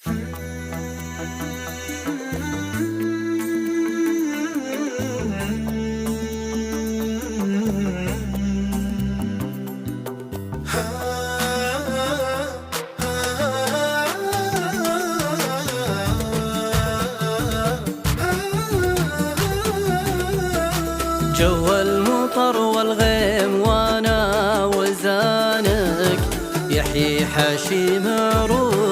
جو المطر والغيم وانا وزانك، يحيي حشيم عروق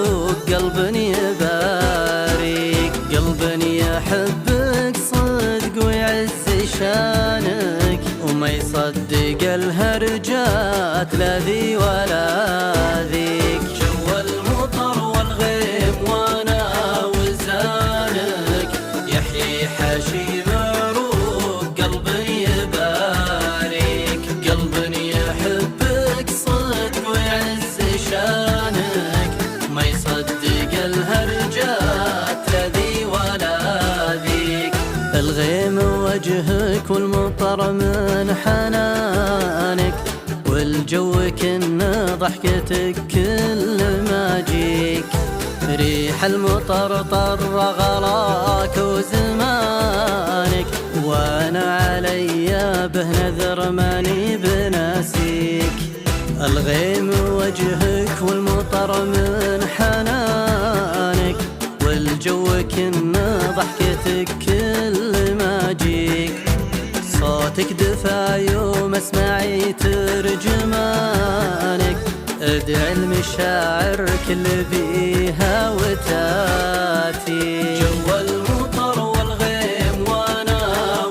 قلب يبارك، قلب يحبك صدق ويعز شانك، وما يصدق الهرجات لا ذي ولا ذيك. جو المطر والغيم وانا وزانك، يحيي حشيم ما يصدق الهرجات لذي ولا ذيك. الغيم وجهك والمطر من حنانك، والجو كن ضحكتك كل ما جيك. ريح المطر طر غلاك وزمانك، وانا علي به نذر ماني بناسيك. الغيم وجهك والمطر من حنانك، والجو كن ضحكتك كل ما جيك. صوتك دفا يوم اسمعي ترجمانك، ادعي المشاعر كل بيها وتاتي. جو المطر والغيم وانا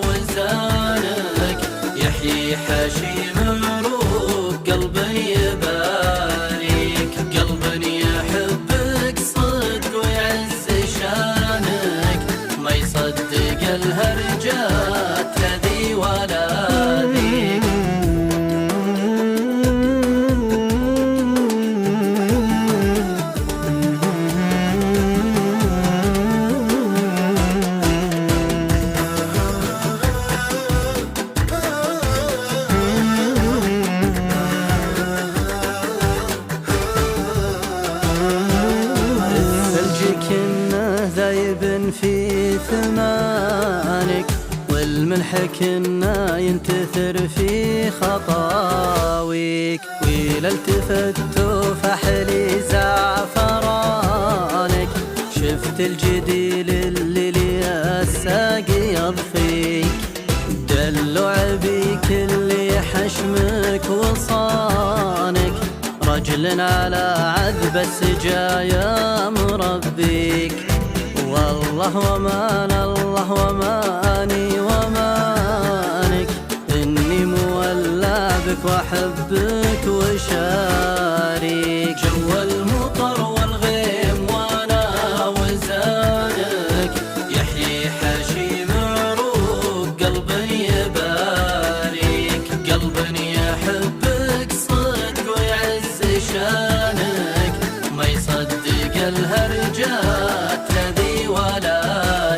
وزانك، يحيي حشيم عروق قلب يبارك، قلب يحبك صدق ويعز شانك، ما يصدق الهرجات لذي ولا ذيك. ذايب في ثمانك، والملح كنا ينتثر في خطاويك. ويل التفت فحلي زعفرانك، شفت الجديل اللي لي الساقي يضفيك. دلع بيك اللي حشمك وصانك، رجل على عذب السجايا مربيك. والله ومان الله وماني ومانك، إني مولى بك وأحبك وشاريك. جو المطر والغيم وانا وزانك، يحيي حشيم عروق قلب يبارك، قلب يحبك صدق ويعز شانك، ما يصدق الهرجات لذي ولا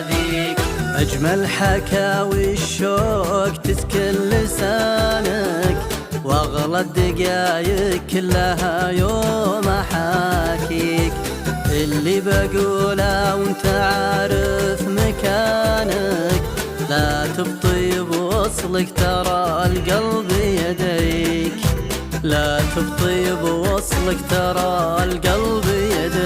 ذيك. أجمل حكاوي الشوق تسكن لسانك، واغلى الدقايق كلها يوم احاكيك. اللي بقوله وانت عارف مكانك، لا تبطي بوصلك ترى القلب يديك، لا تبطي بوصلك ترى القلب يديك.